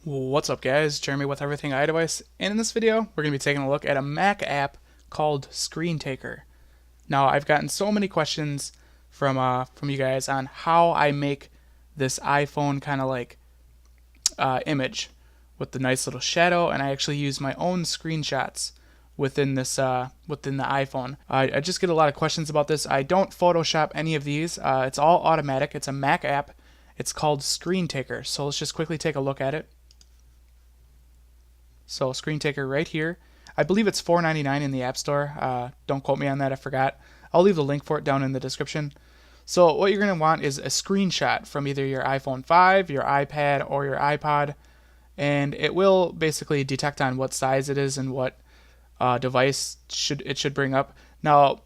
What's up guys, Jeremy with Everything iDevice, and in this video we're going to be taking a look at a Mac app called ScreenTaker. Now I've gotten so many questions from you guys on how I make this iPhone kind of like image with the nice little shadow, and I actually use my own screenshots within this within the iPhone. I just get a lot of questions about this. I don't Photoshop any of these. It's all automatic. It's a Mac app. It's called ScreenTaker. So let's just quickly take a look at it. So ScreenTaker right here. I believe it's $4.99 in the App Store. Don't quote me on that, I forgot. I'll leave the link for it down in the description. So what you're going to want is a screenshot from either your iPhone 5, your iPad, or your iPod, and it will basically detect on what size it is and what device it should bring up. Now,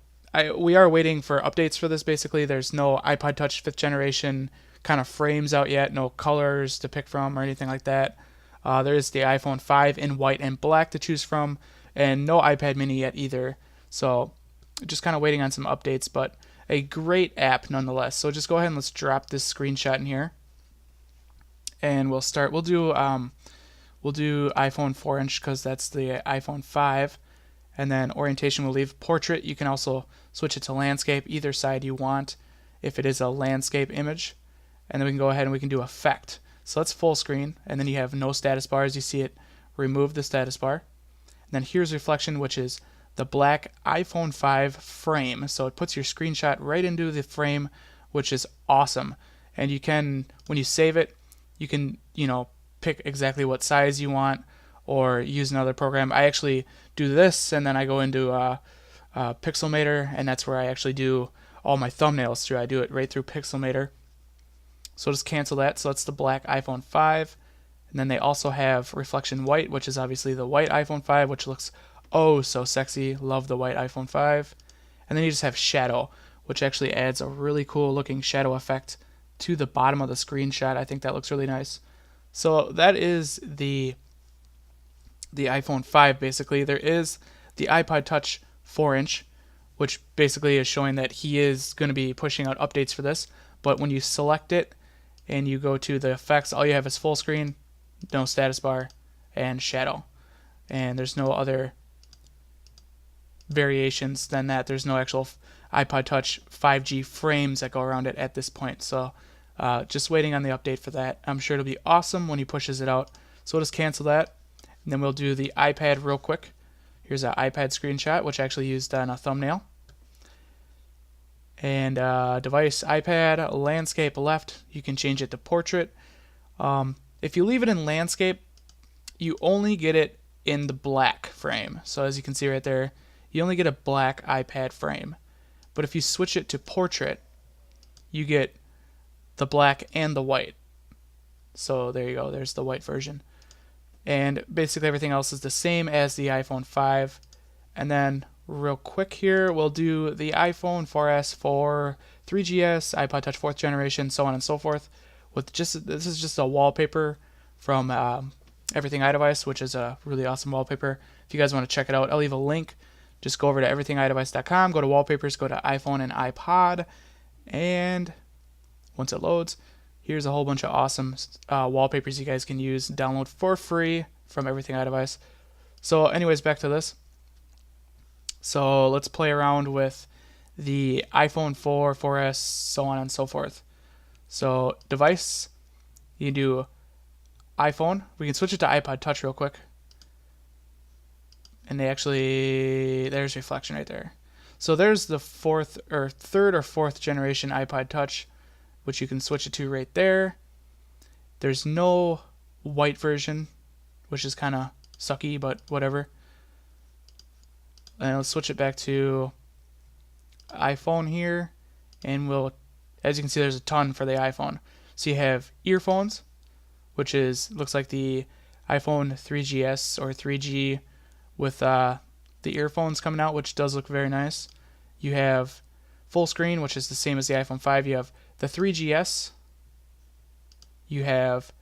we are waiting for updates for this. Basically, there's no iPod Touch 5th generation kind of frames out yet, no colors to pick from or anything like that. There is the iPhone 5 in white and black to choose from, and no iPad mini yet either. So just kind of waiting on some updates, but a great app nonetheless. So just go ahead and let's drop this screenshot in here, and we'll start. We'll do iPhone 4-inch because that's the iPhone 5, and then orientation we'll leave portrait. You can also switch it to landscape, either side you want, if it is a landscape image, and then we can go ahead and we can do effect. So that's full screen, and then you have no status bars. You see it remove the status bar. And then here's reflection, which is the black iPhone 5 frame. So it puts your screenshot right into the frame, which is awesome. And you can, when you save it, you can, pick exactly what size you want or use another program. I actually do this, and then I go into Pixelmator, and that's where I actually do all my thumbnails through. I do it right through Pixelmator. So just cancel that. So that's the black iPhone 5. And then they also have reflection white, which is obviously the white iPhone 5, which looks oh so sexy. Love the white iPhone 5. And then you just have shadow, which actually adds a really cool looking shadow effect to the bottom of the screenshot. I think that looks really nice. So that is the iPhone 5 basically. There is the iPod Touch 4-inch, which basically is showing that he is going to be pushing out updates for this. But when you select it and you go to the effects, all you have is full screen, no status bar, and shadow. And there's no other variations than that. There's no actual iPod Touch 5G frames that go around it at this point. So just waiting on the update for that. I'm sure it'll be awesome when he pushes it out. So we'll just cancel that, and then we'll do the iPad real quick. Here's an iPad screenshot, which I actually used on a thumbnail. And device iPad, landscape left, you can change it to portrait. If you leave it in landscape, you only get it in the black frame. So as you can see right there, you only get a black iPad frame. But if you switch it to portrait, you get the black and the white. So there you go, there's the white version. And basically everything else is the same as the iPhone 5. And then real quick here, we'll do the iPhone 4S, 4, 3GS, iPod Touch 4th generation, so on and so forth. This is just a wallpaper from Everything iDevice, which is a really awesome wallpaper. If you guys want to check it out, I'll leave a link. Just go over to everythingidevice.com, go to wallpapers, go to iPhone and iPod, and once it loads, here's a whole bunch of awesome wallpapers you guys can use, download for free from Everything iDevice. So anyways, back to this. So let's play around with the iPhone 4, 4S, so on and so forth. So device, you can do iPhone. We can switch it to iPod Touch real quick. And there's reflection right there. So there's the third or fourth generation iPod Touch, which you can switch it to right there. There's no white version, which is kind of sucky, but whatever. And let's switch it back to iPhone here, and as you can see, there's a ton for the iPhone. So you have earphones, which looks like the iPhone 3GS or 3G with the earphones coming out, which does look very nice. You have full screen, which is the same as the iPhone 5. You have the 3GS. You have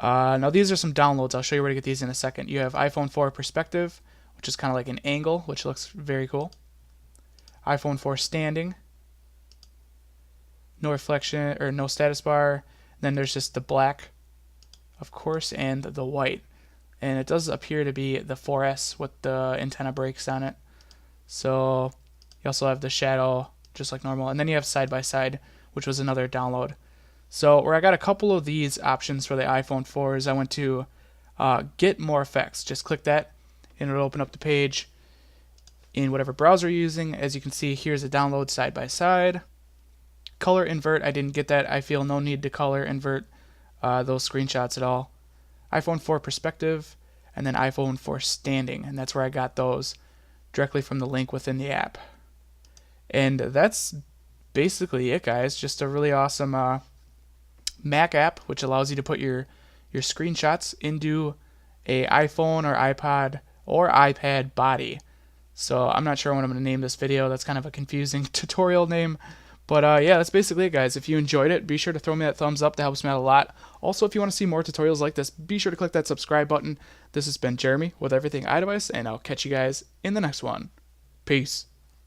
now these are some downloads. I'll show you where to get these in a second. You have iPhone 4 perspective, which is kind of like an angle, which looks very cool. iPhone 4 standing, no reflection or no status bar. Then there's just the black of course, and the white. And it does appear to be the 4S with the antenna brakes on it. So you also have the shadow just like normal, and then you have side by side, which was another download. So where I got a couple of these options for the iPhone 4s, I went to get more effects. Just click that and it'll open up the page in whatever browser you're using. As you can see, here's a download side by side. Color invert, I didn't get that. I feel no need to color invert those screenshots at all. iPhone 4 perspective, and then iPhone 4 standing, and that's where I got those directly from the link within the app. And that's basically it, guys. Just a really awesome Mac app which allows you to put your screenshots into a iPhone or iPod or iPad body. So I'm not sure what I'm going to name this video. That's kind of a confusing tutorial name. But yeah, that's basically it, guys. If you enjoyed it, be sure to throw me that thumbs up. That helps me out a lot. Also, if you want to see more tutorials like this, be sure to click that subscribe button. This has been Jeremy with Everything iDevice, and I'll catch you guys in the next one. Peace.